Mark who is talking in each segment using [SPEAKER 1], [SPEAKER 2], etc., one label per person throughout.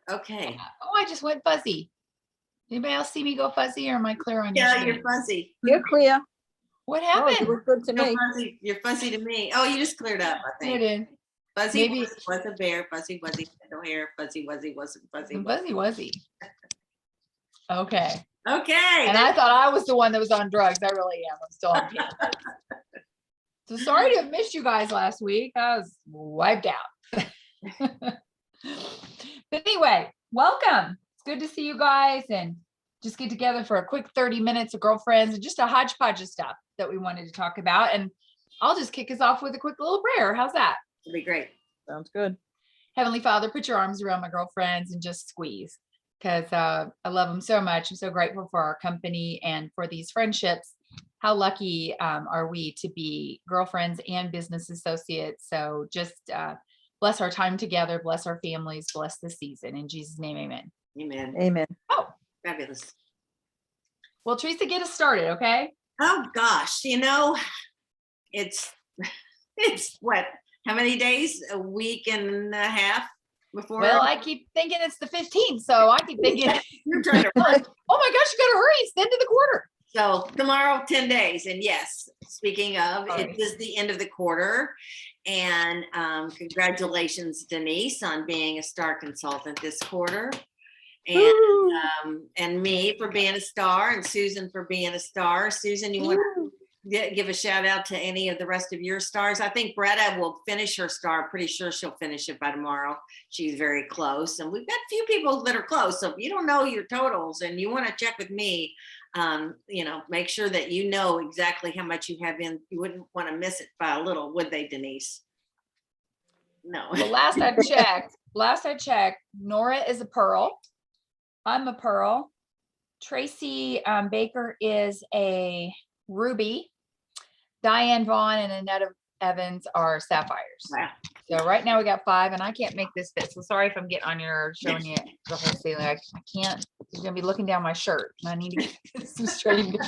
[SPEAKER 1] Okay.
[SPEAKER 2] Oh, I just went fuzzy. Anybody else see me go fuzzy, or am I clear on your
[SPEAKER 1] Yeah,
[SPEAKER 2] screen?
[SPEAKER 1] you're fuzzy.
[SPEAKER 3] You're clear.
[SPEAKER 2] What
[SPEAKER 3] Oh,
[SPEAKER 2] happened?
[SPEAKER 3] you look good to me.
[SPEAKER 1] You're fuzzy to me. Oh, you just cleared up, I
[SPEAKER 2] I
[SPEAKER 1] think.
[SPEAKER 2] did.
[SPEAKER 1] Fuzzy
[SPEAKER 2] Maybe
[SPEAKER 1] was a bear. Fuzzy wuzzy had no hair. Fuzzy wuzzy wasn't fuzzy.
[SPEAKER 2] fuzzy wuzzy. Okay.
[SPEAKER 1] Okay.
[SPEAKER 2] And I thought I was the one that was on drugs. I really am. I'm still on pain. So sorry to have missed you guys last week. I was wiped out. But anyway, welcome. It's good to see you guys and just get together for a quick 30 minutes of girlfriends and just a hodgepodge of stuff that we wanted to talk about. And I'll just kick us off with a quick little prayer. How's that?
[SPEAKER 1] It'll be great.
[SPEAKER 3] Sounds good.
[SPEAKER 2] Heavenly Father, put your arms around my girlfriends and just squeeze, because I love them so much. I'm so grateful for our company and for these friendships. How lucky are we to be girlfriends and business associates? So just bless our time together, bless our families, bless the season. In Jesus' name, amen.
[SPEAKER 1] Amen.
[SPEAKER 3] Amen.
[SPEAKER 2] Oh,
[SPEAKER 1] Fabulous.
[SPEAKER 2] well, Teresa, get us started, okay?
[SPEAKER 1] Oh gosh, it's what? How many days? A week and a half before?
[SPEAKER 2] Well, I keep thinking it's the 15th, so I keep thinking,
[SPEAKER 1] You're trying to run.
[SPEAKER 2] oh my gosh, you gotta hurry, it's the end of the quarter.
[SPEAKER 1] So tomorrow, 10 days. And yes, speaking of,
[SPEAKER 2] Sorry.
[SPEAKER 1] it is the end of the quarter. And congratulations, Denise, on being a star consultant this quarter. And me for being a star, and Susan for being a star. Susan, you want to give a shout out to any of the rest of your stars? I think Bretta will finish her star. Pretty sure she'll finish it by tomorrow. She's very close. And we've got a few people that are close. So if you don't know your totals and you want to check with me, make sure that you know exactly how much you have in. You wouldn't want to miss it by a little, would they, Denise? No.
[SPEAKER 2] Well, last I checked, Nora is a pearl. I'm a pearl. Tracy Baker is a ruby. Diane Vaughn and Annette Evans are sapphires.
[SPEAKER 1] Wow.
[SPEAKER 2] So right now we got 5, and I can't make this fit. So sorry if I'm getting on your, showing you the whole ceiling. I can't. You're gonna be looking down my shirt, and I need to get this straight and go.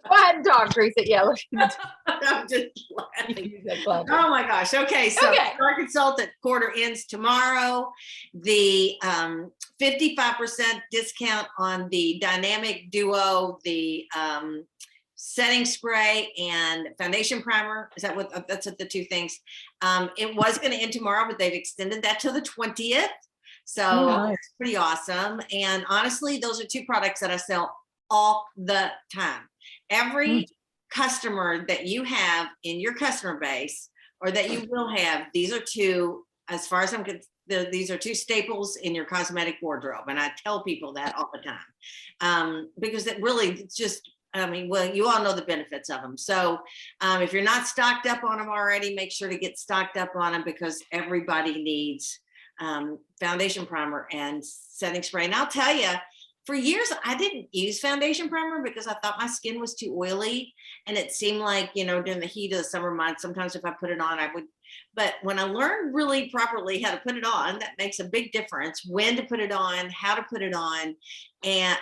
[SPEAKER 2] Go ahead and talk, Teresa. Yeah, look.
[SPEAKER 1] I'm just laughing. Oh my gosh. Okay. So Star Consultant quarter ends tomorrow. The 55% discount on the Dynamic Duo, the setting spray and foundation primer. Is that what, that's the two things. It was going to end tomorrow, but they've extended that to the 20th. So it's pretty awesome. And honestly, those are 2 products that I sell all the time. Every customer that you have in your customer base, or that you will have, these are 2, as far as I'm concerned, these are 2 staples in your cosmetic wardrobe. And I tell people that all the time, because it really, it's just, well, you all know the benefits of them. So if you're not stocked up on them already, make sure to get stocked up on them, because everybody needs foundation primer and setting spray. And I'll tell you, for years, I didn't use foundation primer because I thought my skin was too oily. And it seemed like, during the heat of the summer months, sometimes if I put it on, I would. But when I learned really properly how to put it on, that makes a big difference. When to put it on, how to put it on. And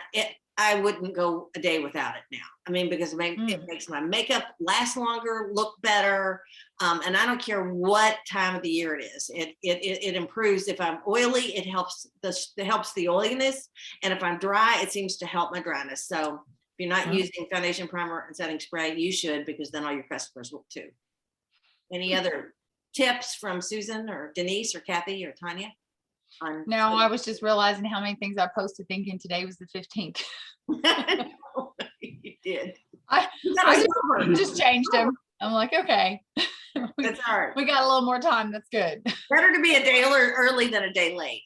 [SPEAKER 1] I wouldn't go a day without it now. Because it makes my makeup last longer, look better. And I don't care what time of the year it is. It improves. If I'm oily, it helps the oiliness. And if I'm dry, it seems to help my dryness. So if you're not using foundation primer and setting spray, you should, because then all your customers will too. Any other tips from Susan or Denise or Kathy or Tanya?
[SPEAKER 2] No, I was just realizing how many things I posted thinking today was the 15th.
[SPEAKER 1] You did.
[SPEAKER 2] I just changed them. I'm like, okay.
[SPEAKER 1] That's all right.
[SPEAKER 2] We got a little more time. That's good.
[SPEAKER 1] Better to be a day early than a day late.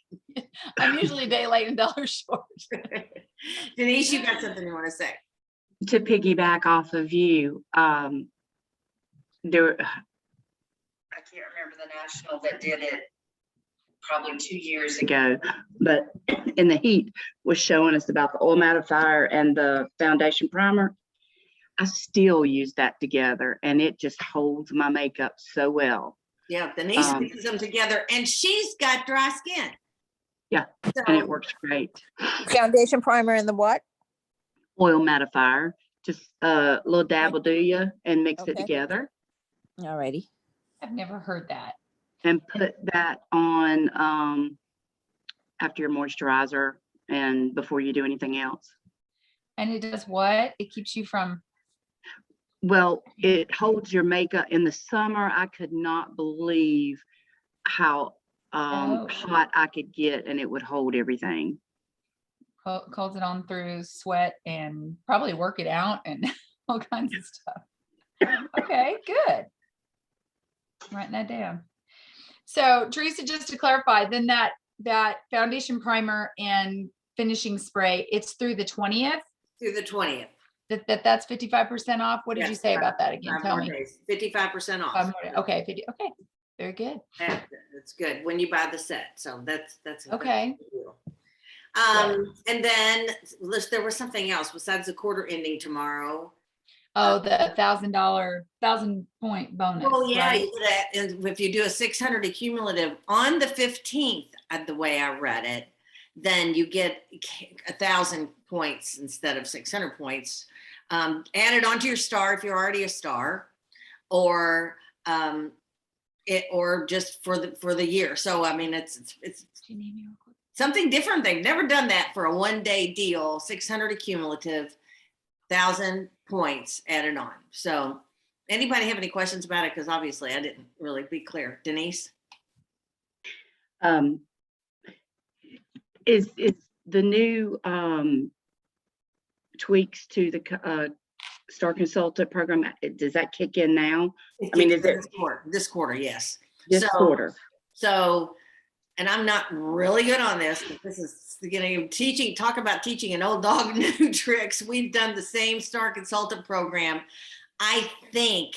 [SPEAKER 2] I'm usually a day late and $1 short.
[SPEAKER 1] Denise, you got something you want to say?
[SPEAKER 4] To piggyback off of you, I can't remember the national that did it probably 2 years ago, but in the heat was showing us about the oil mattifier and the foundation primer. I still use that together, and it just holds my makeup so well.
[SPEAKER 1] Yeah, Denise mixes them together, and she's got dry skin.
[SPEAKER 4] Yeah, so, and it works great.
[SPEAKER 3] Foundation primer and the what?
[SPEAKER 4] Oil mattifier. Just a little dab will do you, and mix it together.
[SPEAKER 3] All righty.
[SPEAKER 2] I've never heard that.
[SPEAKER 4] And put that on after your moisturizer and before you do anything else.
[SPEAKER 2] And it does what? It keeps you from.
[SPEAKER 4] Well, it holds your makeup. In the summer, I could not believe how hot I could get, and it would hold everything.
[SPEAKER 2] Holds it on through sweat and probably work it out and all kinds of stuff. Okay, good. I'm writing that down. So Teresa, just to clarify, then that foundation primer and finishing spray, it's through the 20th?
[SPEAKER 1] Through the 20th.
[SPEAKER 2] That's 55% off. What did you
[SPEAKER 1] Yes,
[SPEAKER 2] say about that again?
[SPEAKER 1] 5
[SPEAKER 2] Tell
[SPEAKER 1] more
[SPEAKER 2] me.
[SPEAKER 1] days, 55% off.
[SPEAKER 2] Okay, 50. Okay, very good.
[SPEAKER 1] That's good when you buy the set. So that's
[SPEAKER 2] Okay.
[SPEAKER 1] good deal. And then there was something else besides the quarter ending tomorrow.
[SPEAKER 2] Oh, the $1,000 point bonus.
[SPEAKER 1] Oh yeah,
[SPEAKER 2] right?
[SPEAKER 1] you do that. And if you do a 600 accumulative on the 15th, the way I read it, then you get 1,000 points instead of 600 points added onto your star if you're already a star, or or just for the year. So I mean, it's something different. They've never done that for a one-day deal. 600 accumulative, 1,000 points added on. So anybody have any questions about it? Because obviously I didn't really be clear. Denise?
[SPEAKER 4] Is the new tweaks to the Star Consultant program, does that kick in now? I mean, is it
[SPEAKER 1] this quarter? Yes.
[SPEAKER 4] This quarter.
[SPEAKER 1] So, and I'm not really good on this, but this is talk about teaching an old dog new tricks. We've done the same Star Consultant program, I think,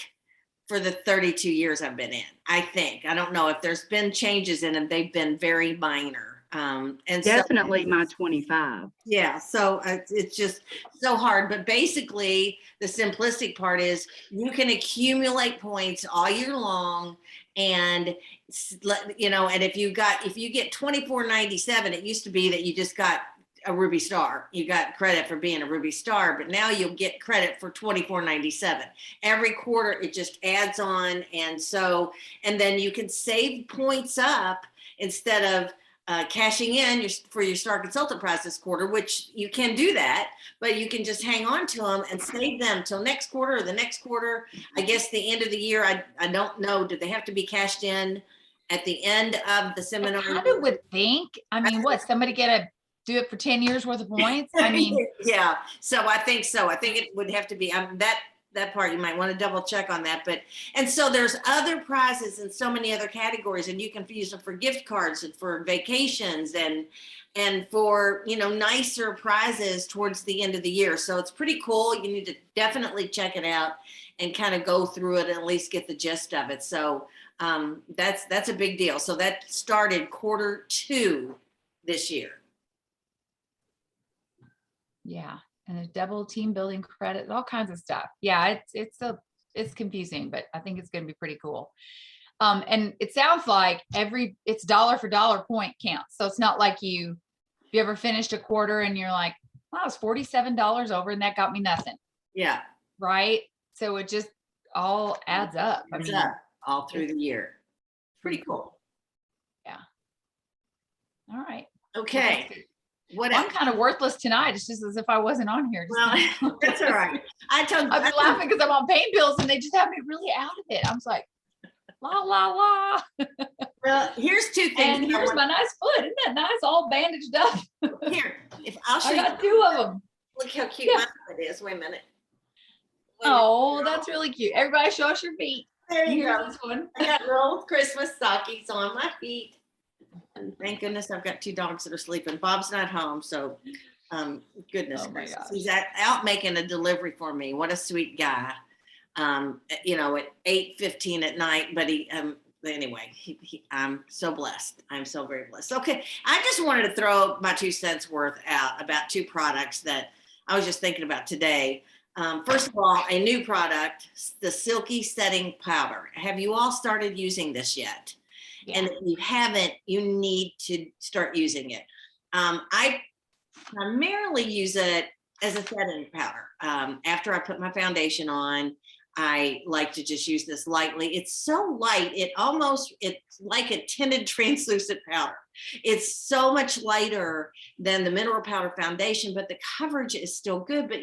[SPEAKER 1] for the 32 years I've been in. I don't know if there's been changes in them. They've been very minor. And
[SPEAKER 4] definitely my 25.
[SPEAKER 1] Yeah, so it's just so hard. But basically, the simplistic part is you can accumulate points all year long, and and if you get 24.97, it used to be that you just got a Ruby Star. You got credit for being a Ruby Star, but now you'll get credit for 24.97 every quarter. It just adds on, and then you can save points up instead of cashing in for your Star Consultant prize this quarter, which you can do that, but you can just hang on to them and save them till next quarter or the next quarter. I guess the end of the year, I don't know. Do they have to be cashed in at the end of the seminar?
[SPEAKER 2] I kind of would think. I mean, somebody get to do it for 10 years worth of points? I mean,
[SPEAKER 1] yeah. So I think so. I think it would have to be that part. You might want to double check on that. And so there's other prizes in so many other categories, and you can use them for gift cards and for vacations and for, nicer prizes towards the end of the year. So it's pretty cool. You need to definitely check it out and kind of go through it and at least get the gist of it. So that's a big deal. So that started Q2 this year.
[SPEAKER 2] Yeah. And there's double team building credit, all kinds of stuff. Yeah, it's confusing, but I think it's going to be pretty cool. And it sounds like it's dollar for dollar point counts. So it's not like if you ever finished a quarter and you're like, wow, it's $47 over and that got me nothing.
[SPEAKER 1] Yeah.
[SPEAKER 2] Right. So it just all adds up.
[SPEAKER 1] All through the year. Pretty cool.
[SPEAKER 2] Yeah. All right.
[SPEAKER 1] Okay.
[SPEAKER 2] I'm kind of worthless tonight. It's just as if I wasn't on here.
[SPEAKER 1] Well, that's all right.
[SPEAKER 2] I've been laughing because I'm on pain pills and they just have me really out of it. I was like, la, la, la.
[SPEAKER 1] Well, here's two things.
[SPEAKER 2] And here's my nice foot. Isn't that nice? All bandaged up.
[SPEAKER 1] Here, I'll show you.
[SPEAKER 2] I got 2 of them.
[SPEAKER 1] Look how cute my foot is. Wait a minute.
[SPEAKER 2] That's really cute. Everybody show us your feet.
[SPEAKER 1] There you go.
[SPEAKER 2] This one.
[SPEAKER 1] I got little Christmas stockings on my feet. And thank goodness I've got 2 dogs that are sleeping. Bob's not home, so goodness gracious. He's out making a delivery for me. What a sweet guy. At 8:15 at night, but anyway, I'm so blessed. I'm so very blessed. Okay, I just wanted to throw my 2 cents worth out about 2 products that I was just thinking about today. First of all, a new product, the Silky Setting Powder. Have you all started using this yet? Yeah. And if you haven't, you need to start using it. I primarily use it as a setting powder. After I put my foundation on, I like to just use this lightly. It's so light. It's like a tinted translucent powder. It's so much lighter than the mineral powder foundation, but the coverage is still good. But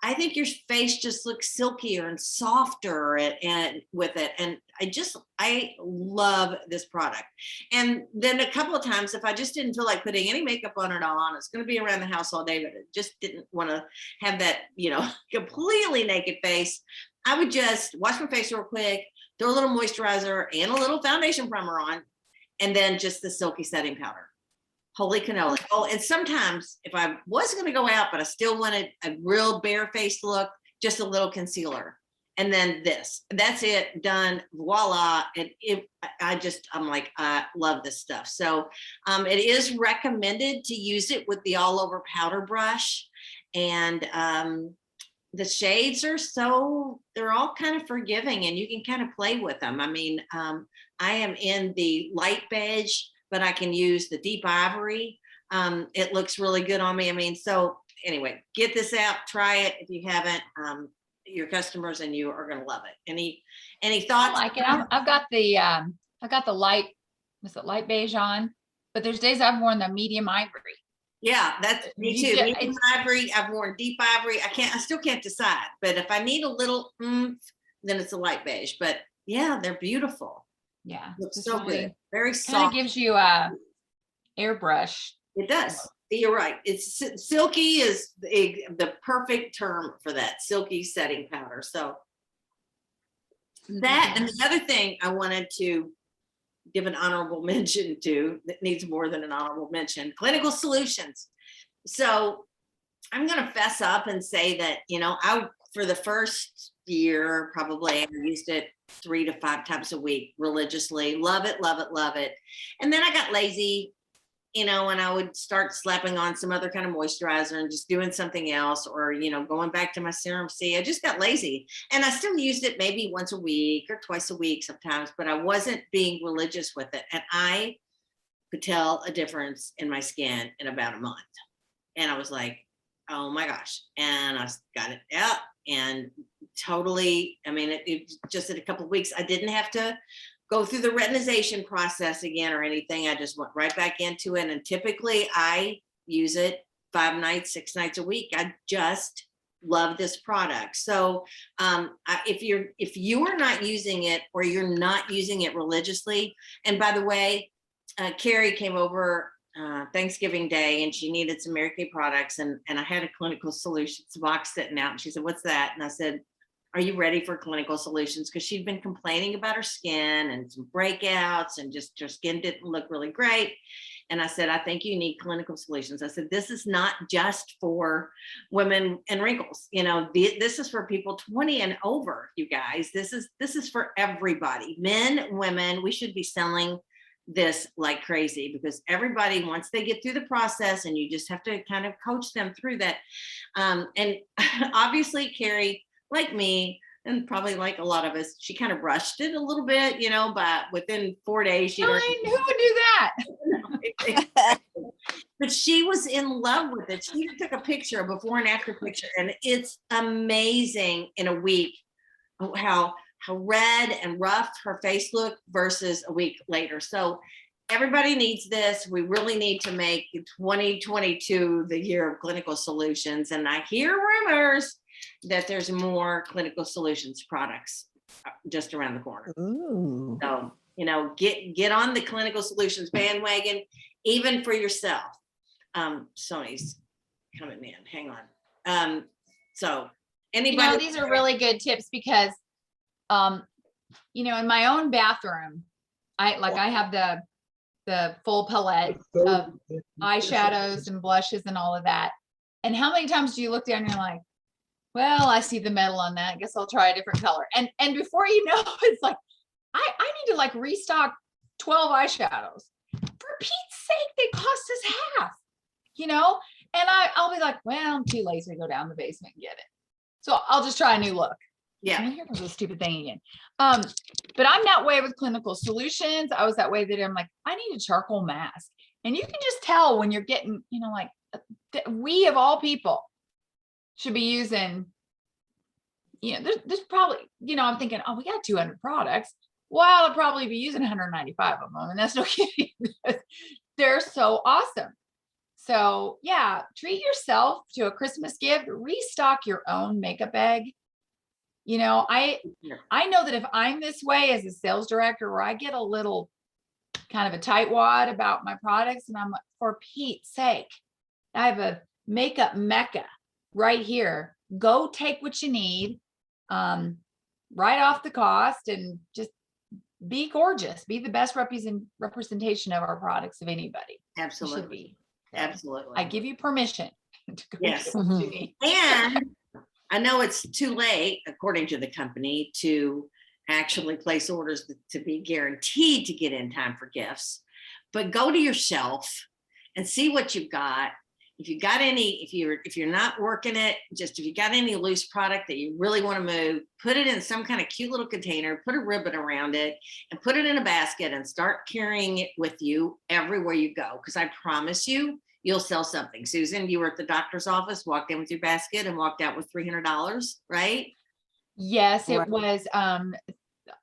[SPEAKER 1] I think your face just looks silkier and softer and with it. And I love this product. And then a couple of times, if I just didn't feel like putting any makeup on at all, and it's going to be around the house all day, but I just didn't want to have that, completely naked face, I would just wash my face real quick, throw a little moisturizer and a little foundation primer on, and then just the silky setting powder. Holy cannoli. Oh, and sometimes if I was going to go out, but I still wanted a real bare-faced look, just a little concealer. And then that's it, done, voila. And I'm like, I love this stuff. So it is recommended to use it with the all over powder brush. And the shades they're all kind of forgiving, and you can kind of play with them. I mean, I am in the light beige, but I can use the deep ivory. It looks really good on me. I mean, so anyway, get this out, try it if you haven't. Your customers and you are going to love it. Any thoughts?
[SPEAKER 2] I like it. I've got the light, was it light beige on? But there's days I've worn the medium ivory.
[SPEAKER 1] Yeah, that's me too. Medium ivory. I've worn deep ivory. I still can't decide. But if I need a little then it's a light beige. But yeah, they're beautiful.
[SPEAKER 2] Yeah,
[SPEAKER 1] looks so really good. Very soft.
[SPEAKER 2] Kind of gives you a airbrush.
[SPEAKER 1] It does. You're right. It's silky is the perfect term for that, silky setting powder. So that, and the other thing I wanted to give an honorable mention to that needs more than an honorable mention, Clinical Solutions. So I'm going to fess up and say that, for the first year, probably I used it 3 to 5 times a week religiously. Love it, love it, love it. And then I got lazy, and I would start slapping on some other kind of moisturizer and just doing something else, or, going back to my Serum C. I just got lazy, and I still used it maybe once a week or twice a week sometimes, but I wasn't being religious with it. And I could tell a difference in my skin in about a month. And I was like, oh my gosh. And I got it out and totally, it just in a couple of weeks, I didn't have to go through the retinization process again or anything. I just went right back into it. And typically I use it 5 nights, 6 nights a week. I just love this product. So if you are not using it, or you're not using it religiously, and by the way, Carrie came over Thanksgiving Day, and she needed some Mary Kay products, and I had a Clinical Solutions box sitting out, and she said, what's that? And I said, are you ready for Clinical Solutions? Because she'd been complaining about her skin and some breakouts, and just her skin didn't look really great. And I said, I think you need Clinical Solutions. I said, this is not just for women and wrinkles. This is for people 20 and over, you guys. This is for everybody, men, women. We should be selling this like crazy, because everybody, once they get through the process, and you just have to kind of coach them through that. And obviously Carrie, like me, and probably like a lot of us, she kind of rushed it a little bit, but within 4 days,
[SPEAKER 2] Who would do that?
[SPEAKER 1] But she was in love with it. She took a picture, a before and after picture, and it's amazing in a week how red and rough her face looked versus a week later. So everybody needs this. We really need to make 2022 the year of Clinical Solutions. And I hear rumors that there's more Clinical Solutions products just around the corner.
[SPEAKER 3] Ooh.
[SPEAKER 1] So, get on the Clinical Solutions bandwagon, even for yourself. Sony's coming in. Hang on. So anybody,
[SPEAKER 2] these are really good tips, because in my own bathroom, I have the full palette of eyeshadows and blushes and all of that. And how many times do you look down and you're like, well, I see the metal on that, I guess I'll try a different color. And before you know, it's like, I need to like restock 12 eyeshadows. For Pete's sake, they cost us half, and I'll be like, well, I'm too lazy to go down the basement and get it. So I'll just try a new look.
[SPEAKER 1] Yeah.
[SPEAKER 2] Here goes this stupid thing again. But I'm that way with Clinical Solutions. I was that way that I'm like, I need a charcoal mask. And you can just tell when you're getting, we of all people should be using there's probably, I'm thinking, oh, we got 200 products. Well, I'll probably be using 195 of them. And that's no kidding. They're so awesome. So yeah, treat yourself to a Christmas gift, restock your own makeup bag. I know that if I'm this way as a sales director, where I get a little kind of a tightwad about my products, and I'm like, for Pete's sake, I have a makeup mecca right here. Go take what you need, write off the cost, and just be gorgeous. Be the best representation of our products of anybody.
[SPEAKER 1] Absolutely.
[SPEAKER 2] You should be.
[SPEAKER 1] Absolutely.
[SPEAKER 2] I give you permission to go
[SPEAKER 1] Yes.
[SPEAKER 2] get what you need.
[SPEAKER 1] And I know it's too late, according to the company, to actually place orders to be guaranteed to get in time for gifts, but go to your shelf and see what you've got. If you got any, if you're not working it, just if you got any loose product that you really want to move, put it in some kind of cute little container, put a ribbon around it, and put it in a basket and start carrying it with you everywhere you go. Because I promise you, you'll sell something. Susan, you were at the doctor's office, walked in with your basket and walked out with $300, right?
[SPEAKER 2] Yes, it
[SPEAKER 3] Right.
[SPEAKER 2] was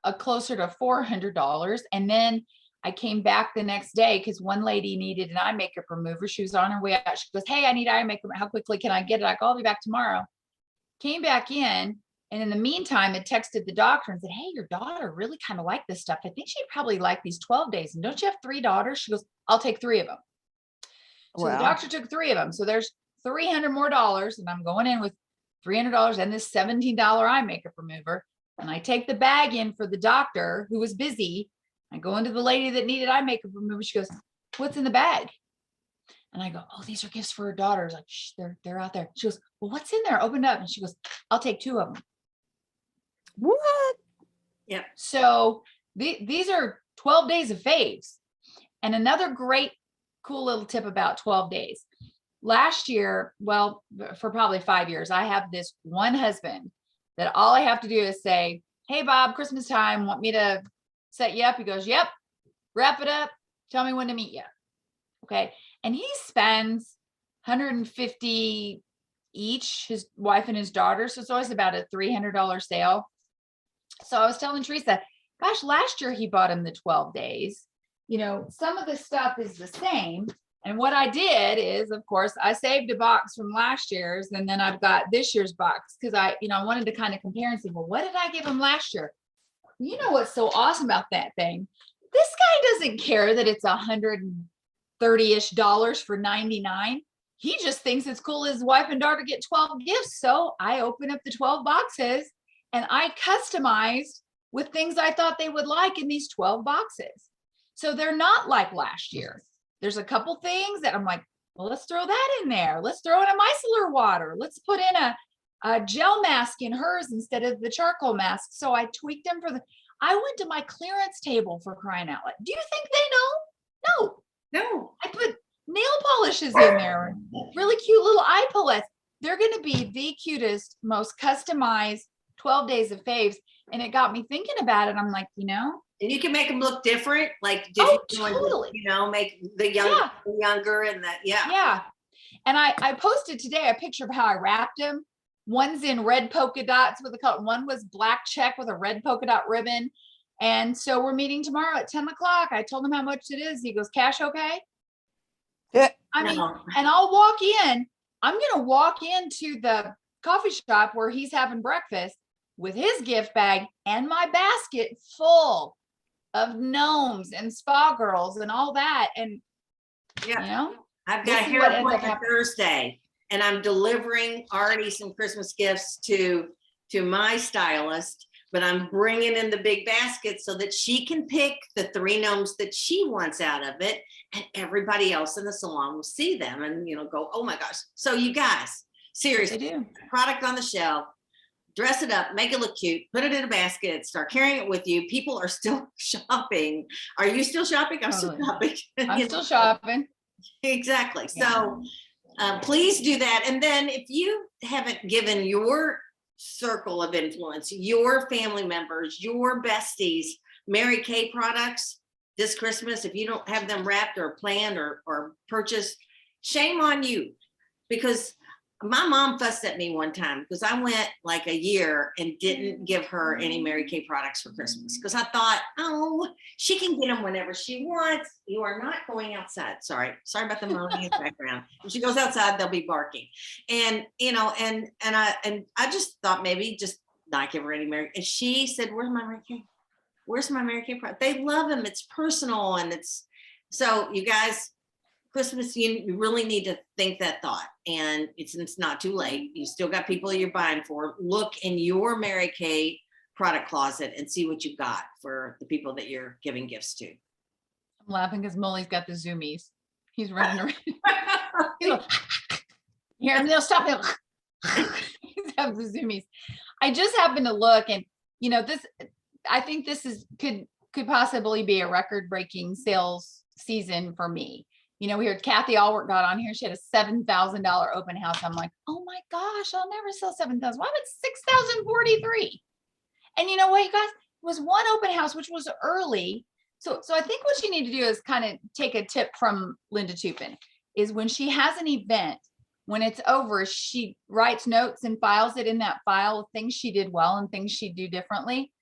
[SPEAKER 2] a closer to $400. And then I came back the next day because one lady needed an eye makeup remover. She was on her way out. She goes, hey, I need eye makeup. How quickly can I get it? I go, I'll be back tomorrow. Came back in. And in the meantime, I texted the doctor and said, hey, your daughter really kind of liked this stuff. I think she'd probably like these 12 days. And don't you have 3 daughters? She goes, I'll take 3 of them. So the
[SPEAKER 3] Wow.
[SPEAKER 2] doctor took 3 of them. So there's $300 more. And I'm going in with $300 and this $17 eye makeup remover. And I take the bag in for the doctor who was busy. I go into the lady that needed eye makeup remover. She goes, what's in the bag? And I go, oh, these are gifts for her daughters. Like, shh, they're out there. She goes, well, what's in there? Open it up. And she goes, I'll take 2 of them.
[SPEAKER 3] What?
[SPEAKER 1] Yeah.
[SPEAKER 2] So these are 12 days of faves. And another great, cool little tip about 12 days. Last year, well, for probably 5 years, I have this one husband that all I have to do is say, hey, Bob, Christmas time, want me to set you up? He goes, yep, wrap it up. Tell me when to meet you. Okay. And he spends $150 each, his wife and his daughter. So it's always about a $300 sale. So I was telling Teresa, gosh, last year he bought him the 12 days. Some of the stuff is the same. And what I did is, of course, I saved a box from last year's, and then I've got this year's box because I wanted to kind of compare and see, well, what did I give him last year? You know what's so awesome about that thing? This guy doesn't care that it's $130-ish for 99. He just thinks it's cool his wife and daughter get 12 gifts. So I open up the 12 boxes and I customized with things I thought they would like in these 12 boxes. So they're not like last year. There's a couple things that I'm like, well, let's throw that in there. Let's throw in a micellar water. Let's put in a gel mask in hers instead of the charcoal mask. So I tweaked them I went to my clearance table, for crying out loud. Do you think they know? No. I put nail polishes in there, really cute little eye palettes. They're going to be the cutest, most customized 12 days of faves. And it got me thinking about it. I'm like,
[SPEAKER 1] and you can make them look different, like
[SPEAKER 2] totally.
[SPEAKER 1] Make the younger and the
[SPEAKER 2] Yeah. And I posted today a picture of how I wrapped them. One's in red polka dots with a color. One was black check with a red polka dot ribbon. And so we're meeting tomorrow at 10 o'clock. I told him how much it is. He goes, cash okay?
[SPEAKER 3] Yeah.
[SPEAKER 2] And I'll walk in. I'm going to walk into the coffee shop where he's having breakfast with his gift bag and my basket full of gnomes and spa girls and all that. And,
[SPEAKER 1] I've got a hair appointment Thursday, and I'm delivering already some Christmas gifts to my stylist, but I'm bringing in the big basket so that she can pick the 3 gnomes that she wants out of it, and everybody else in the salon will see them and, go, oh my gosh. So you guys, seriously, product on the shelf, dress it up, make it look cute, put it in a basket, start carrying it with you. People are still shopping. Are you still shopping? I'm still shopping.
[SPEAKER 2] I'm still shopping.
[SPEAKER 1] Exactly. So please do that. And then if you haven't given your circle of influence, your family members, your besties, Mary Kay products this Christmas, if you don't have them wrapped or planned or purchased, shame on you. Because my mom fussed at me one time because I went like a year and didn't give her any Mary Kay products for Christmas because I thought, oh, she can get them whenever she wants. You are not going outside. Sorry about the moaning in the background. If she goes outside, they'll be barking. And I just thought maybe just not give her any Mary. And she said, "Where's my Mary Kay? Where's my Mary Kay product?" They love them. It's personal, and it's so you guys. Christmas, you really need to think that thought, and it's not too late. You still got people you're buying for. Look in your Mary Kay product closet and see what you've got for the people that you're giving gifts to.
[SPEAKER 2] I'm laughing because Molly's got the zoomies. He's running around. Here, and they'll stop him. He's having the zoomies. I just happened to look, and this. I think this could possibly be a record-breaking sales season for me. We heard Kathy Allwork got on here. She had a $7,000 open house. I'm like, oh my gosh, I'll never sell 7,000. Why would 6,043? And you know what, you guys? It was one open house, which was early. So I think what you need to do is kind of take a tip from Linda Tupin, is when she has an event, when it's over, she writes notes and files it in that file of things she did well and things she'd do differently.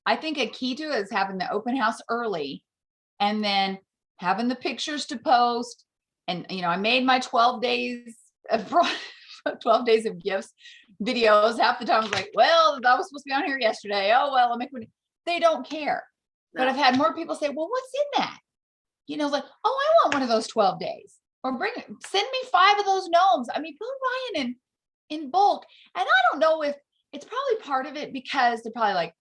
[SPEAKER 2] I think a key to it is having the open house early and then having the pictures to post. And, I made my 12 days of 12 days of gifts videos. Half the time I was like, well, I was supposed to be on here yesterday. Oh, well, I'll make one. They don't care. No. But I've had more people say, well, what's in that? Like, oh, I want one of those 12 days, or send me 5 of those gnomes. I mean, people are buying in bulk. And I don't know if it's probably part of it because they're probably like,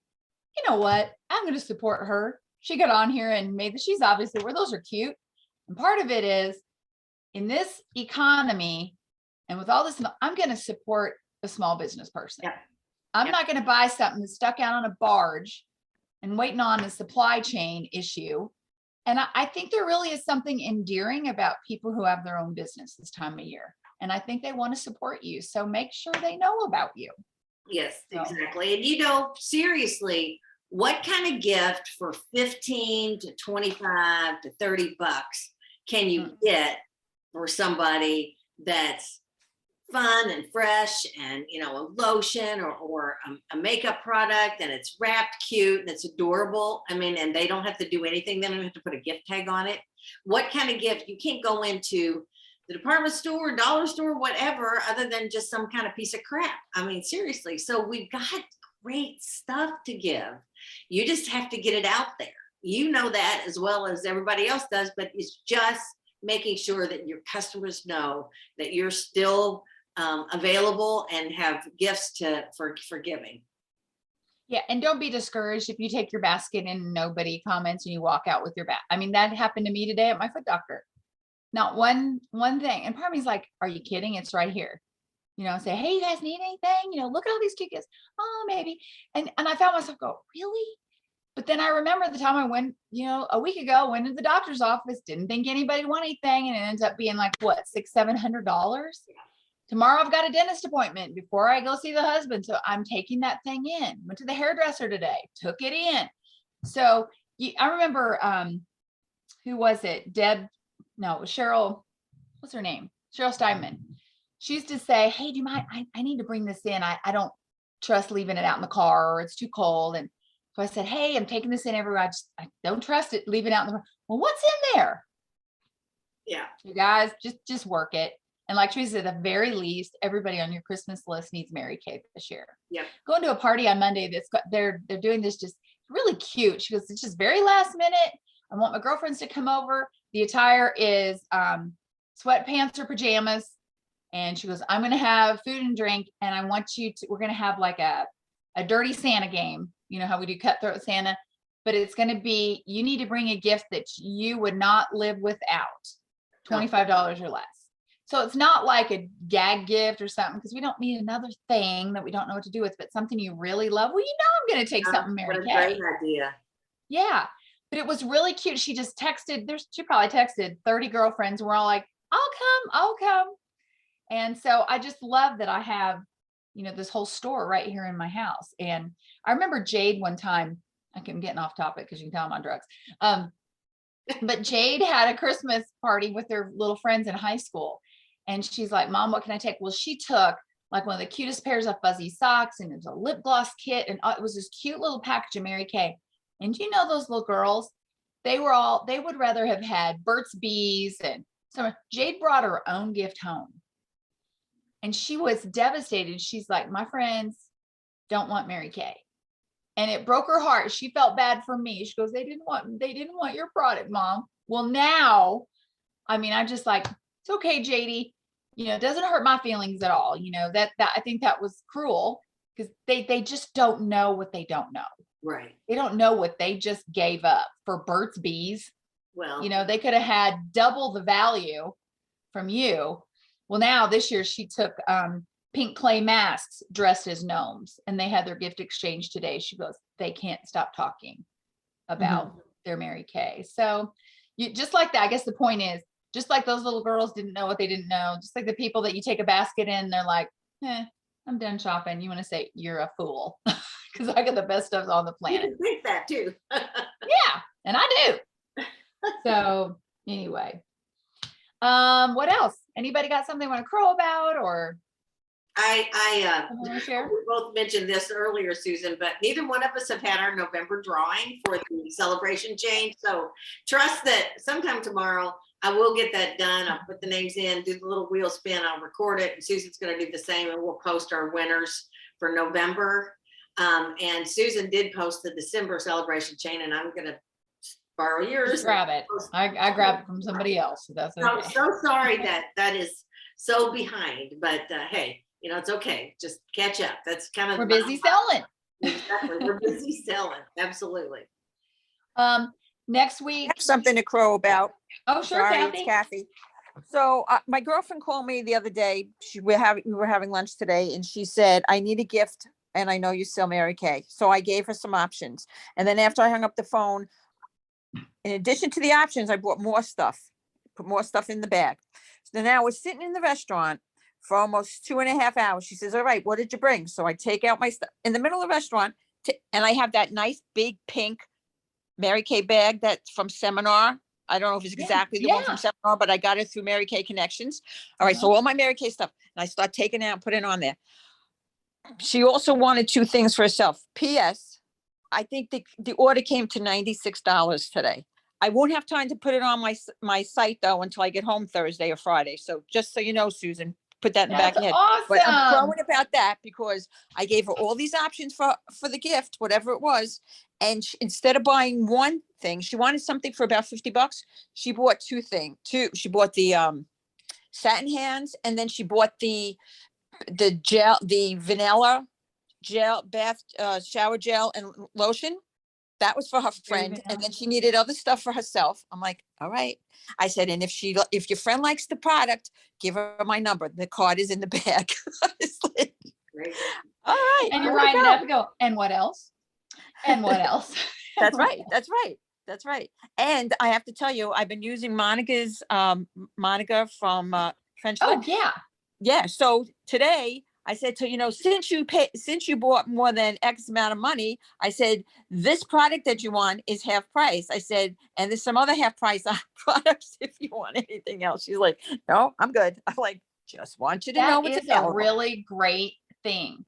[SPEAKER 2] you know what? I'm going to support her. She got on here and she's obviously where those are cute. And part of it is in this economy and with all this, I'm going to support a small business person. Yeah. I'm not going to buy something that's stuck out on a barge and waiting on a supply chain issue. And I think there really is something endearing about people who have their own business this time of year. And I think they want to support you. So make sure they know about you.
[SPEAKER 1] Yes, exactly. And seriously, what kind of gift for 15 to 25 to 30 bucks can you get for somebody that's fun and fresh and, a lotion or a makeup product and it's wrapped cute and it's adorable. I mean, and they don't have to do anything. They don't have to put a gift tag on it. What kind of gift? You can't go into the department store, dollar store, whatever, other than just some kind of piece of crap. I mean, seriously. So we've got great stuff to give. You just have to get it out there. You know that as well as everybody else does, but it's just making sure that your customers know that you're still available and have gifts for giving.
[SPEAKER 2] Yeah, and don't be discouraged if you take your basket and nobody comments and you walk out with your bag. I mean, that happened to me today at my foot doctor. Not one thing. And part of me is like, are you kidding? It's right here. Say, hey, you guys need anything? Look at all these cute gifts. Oh, maybe. And I found myself go, really? But then I remember the time I went, a week ago, went to the doctor's office, didn't think anybody would want anything. And it ends up being like, what, $600-700? Tomorrow I've got a dentist appointment before I go see the husband. So I'm taking that thing in. Went to the hairdresser today, took it in. So I remember, who was it? No, it was Cheryl. What's her name? Cheryl Steinman. She used to say, hey, do you mind? I need to bring this in. I don't trust leaving it out in the car or it's too cold. And so I said, hey, I'm taking this in everywhere. I don't trust it. Leave it out in the car. Well, what's in there?
[SPEAKER 1] Yeah.
[SPEAKER 2] You guys just work it. And like Teresa said, at the very least, everybody on your Christmas list needs Mary Kay this year.
[SPEAKER 1] Yeah.
[SPEAKER 2] Going to a party on Monday they're doing this just really cute. She goes, it's just very last minute. I want my girlfriends to come over. The attire is sweatpants or pajamas. And she goes, I'm going to have food and drink. And I want we're going to have like a dirty Santa game. You know how we do cutthroat Santa, but it's going to be, you need to bring a gift that you would not live without, $25 or less. So it's not like a gag gift or something, because we don't need another thing that we don't know what to do with, but something you really love. Well, I'm going to take something Mary Kay.
[SPEAKER 1] What a great idea.
[SPEAKER 2] Yeah. But it was really cute. She just texted, she probably texted 30 girlfriends. And we're all like, I'll come. And so I just love that I have, this whole store right here in my house. And I remember Jade one time, I'm getting off topic because you can tell I'm on drugs. But Jade had a Christmas party with their little friends in high school. And she's like, Mom, what can I take? Well, she took like one of the cutest pairs of fuzzy socks, and it was a lip gloss kit, and it was this cute little package of Mary Kay. And you know, those little girls, they would rather have had Burt's Bees and some. Jade brought her own gift home. And she was devastated. She's like, my friends don't want Mary Kay. And it broke her heart. She felt bad for me. She goes, they didn't want your product, Mom. Well, now, I mean, I'm just like, it's okay, JD. You know, it doesn't hurt my feelings at all. You know, that I think that was cruel because they just don't know what they don't know.
[SPEAKER 1] Right.
[SPEAKER 2] They don't know what they just gave up for Burt's Bees.
[SPEAKER 1] Well,
[SPEAKER 2] you know, they could have had double the value from you. Well, now this year she took pink clay masks dressed as gnomes, and they had their gift exchange today. She goes, they can't stop talking about their Mary Kay. So you just like that. I guess the point is, just like those little girls didn't know what they didn't know, just like the people that you take a basket in, they're like, I'm done shopping. You want to say you're a fool because I got the best stuff on the
[SPEAKER 1] you
[SPEAKER 2] planet.
[SPEAKER 1] can think that too.
[SPEAKER 2] Yeah, and I do. So anyway, what else? Anybody got something they want to crow about, or
[SPEAKER 1] I
[SPEAKER 2] share?
[SPEAKER 1] we both mentioned this earlier, Susan, but neither one of us have had our November drawing for the celebration change. So trust that sometime tomorrow I will get that done. I'll put the names in, do the little wheel spin, I'll record it, and Susan's going to do the same, and we'll post our winners for November. And Susan did post the December celebration chain, and I'm going to borrow yours.
[SPEAKER 2] Just grab it. I grabbed it from somebody else. So that's okay.
[SPEAKER 1] I'm so sorry that is so behind, but hey, you know, it's okay. Just catch up. That's kind of
[SPEAKER 2] We're busy selling.
[SPEAKER 1] Exactly. We're busy selling. Absolutely.
[SPEAKER 2] Next
[SPEAKER 3] I
[SPEAKER 2] week.
[SPEAKER 3] have something to crow about.
[SPEAKER 2] Oh, sure,
[SPEAKER 3] Sorry,
[SPEAKER 2] Kathy.
[SPEAKER 3] it's Kathy. So my girlfriend called me the other day. We were having lunch today, and she said, I need a gift, and I know you sell Mary Kay. So I gave her some options. And then after I hung up the phone, in addition to the options, I bought more stuff, put more stuff in the bag. So now we're sitting in the restaurant for almost 2.5 hours. She says, all right, what did you bring? So I take out my stuff in the middle of the restaurant, and I have that nice big pink Mary Kay bag that's from Seminar. I don't know if it's exactly the one from Seminar, but I got it through Mary Kay Connections. All right, so all my Mary Kay stuff, and I start taking it out and putting it on there. She also wanted 2 things for herself. P.S. I think the order came to $96 today. I won't have time to put it on my site though until I get home Thursday or Friday. So just so you know, Susan, put that in the back of your head.
[SPEAKER 2] Awesome.
[SPEAKER 3] But I'm crowing about that because I gave her all these options for the gift, whatever it was. And instead of buying one thing, she wanted something for about $50. She bought 2 things. She bought the satin hands, and then she bought the gel, the vanilla gel bath shower gel and lotion. That was for her friend, and then she needed other stuff for herself. I'm like, all right. I said, and if your friend likes the product, give her my number. The card is in the bag. Honestly.
[SPEAKER 1] Great.
[SPEAKER 3] All right.
[SPEAKER 2] And you're writing it up and go, and what else? And what else?
[SPEAKER 3] That's right. That's right. That's right. And I have to tell you, I've been using Monica's Monica from French.
[SPEAKER 2] Oh yeah.
[SPEAKER 3] Yeah. So today I said to, since you bought more than X amount of money, I said, this product that you want is half price. I said, and there's some other half price products if you want anything else. She's like, no, I'm good. I'm like, just want you to know what's available.
[SPEAKER 2] A really great thing.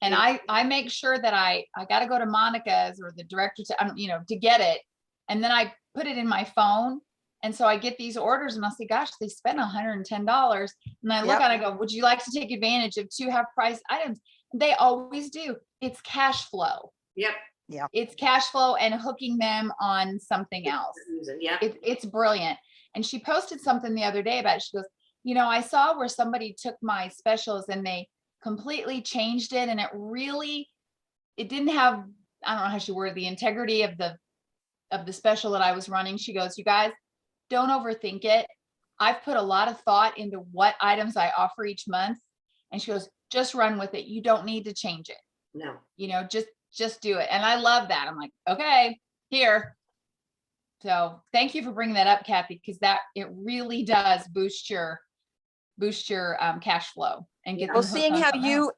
[SPEAKER 2] And I make sure that I got to go to Monica's or the director to get it. And then I put it in my phone. And so I get these orders and I'll say, gosh, they spent $110. And I look at it, I go, would you like to take advantage of 2 half price items? They always do. It's cash flow.
[SPEAKER 1] Yep.
[SPEAKER 3] Yeah.
[SPEAKER 2] It's cash flow and hooking them on something else.
[SPEAKER 1] Yeah.
[SPEAKER 2] It's brilliant. And she posted something the other day about it. She goes, I saw where somebody took my specials and they completely changed it. And it didn't have, I don't know how she worded the integrity of the special that I was running. She goes, you guys, don't overthink it. I've put a lot of thought into what items I offer each month. And she goes, just run with it. You don't need to change it.
[SPEAKER 1] No.
[SPEAKER 2] Just do it. And I love that. I'm like, okay, here. So thank you for bringing that up, Kathy, because it really does boost your cash flow and get.
[SPEAKER 3] Well, seeing how you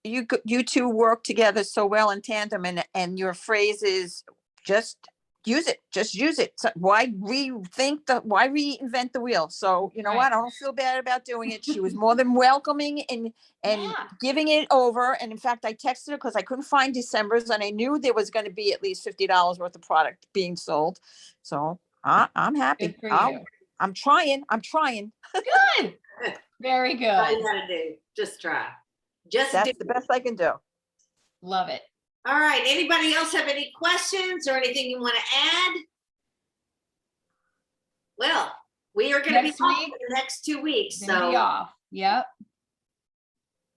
[SPEAKER 3] two work together so well in tandem, and your phrase is just use it, just use it. So why reinvent the wheel? So you know what? I don't feel bad about doing it. She was more than welcoming and giving it over. And in fact, I texted her because I couldn't find December's and I knew there was going to be at least $50 worth of product being sold. So I'm happy.
[SPEAKER 2] Good for you.
[SPEAKER 3] I'm trying.
[SPEAKER 2] Good. Very good.
[SPEAKER 1] All you gotta do, just try.
[SPEAKER 3] That's the best I can do.
[SPEAKER 2] Love it.
[SPEAKER 1] All right. Anybody else have any questions or anything you want to add? Well, we are going to be
[SPEAKER 2] Next
[SPEAKER 1] off
[SPEAKER 2] week?
[SPEAKER 1] for the next 2 weeks.
[SPEAKER 2] Gonna be
[SPEAKER 1] So
[SPEAKER 2] off. Yep.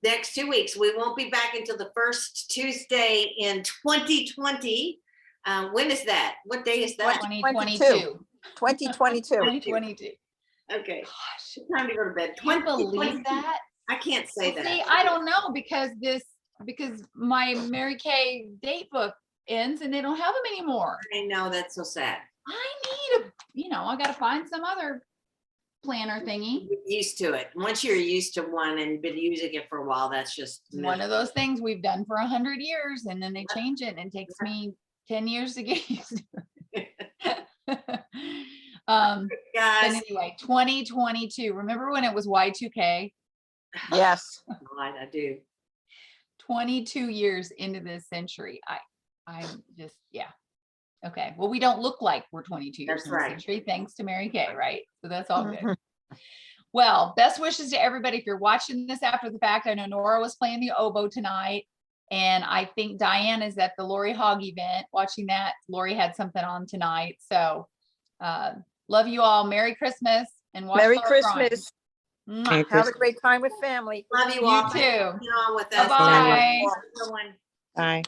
[SPEAKER 1] next 2 weeks, we won't be back until the first Tuesday in 2020. When is that? What day is that?
[SPEAKER 2] 2022.
[SPEAKER 3] 2022.
[SPEAKER 2] 2022.
[SPEAKER 1] Okay.
[SPEAKER 2] Gosh,
[SPEAKER 1] Time to go to bed.
[SPEAKER 2] can you believe that?
[SPEAKER 1] I can't say
[SPEAKER 2] Well,
[SPEAKER 1] that.
[SPEAKER 2] see, I don't know because my Mary Kay date book ends and they don't have them anymore.
[SPEAKER 1] I know, that's so sad.
[SPEAKER 2] I need I got to find some other planner thingy.
[SPEAKER 1] Get used to it. Once you're used to one and been using it for a while, that's just
[SPEAKER 2] One of those things we've done for 100 years and then they change it and it takes me 10 years to get used to it. But
[SPEAKER 1] guys.
[SPEAKER 2] anyway, 2022. Remember when it was Y2K?
[SPEAKER 3] Yes.
[SPEAKER 1] I do.
[SPEAKER 2] 22 years into this century. I'm just, okay. Well, we don't look like we're 22 years
[SPEAKER 1] That's
[SPEAKER 2] in the
[SPEAKER 1] right.
[SPEAKER 2] century, thanks to Mary Kay, right? So that's all good. Well, best wishes to everybody. If you're watching this after the fact, I know Nora was playing the oboe tonight. And I think Diane is at the Lori Hogg event watching that. Lori had something on tonight. So love you all. Merry Christmas and watch
[SPEAKER 3] Merry
[SPEAKER 2] Laura
[SPEAKER 3] Christmas.
[SPEAKER 2] Crime.
[SPEAKER 5] Merry
[SPEAKER 3] Have a great time with family.
[SPEAKER 1] Love you
[SPEAKER 2] You
[SPEAKER 1] all.
[SPEAKER 2] too.
[SPEAKER 1] Thanks for being on with us.
[SPEAKER 2] Bye-bye.
[SPEAKER 1] Everyone.
[SPEAKER 5] Bye.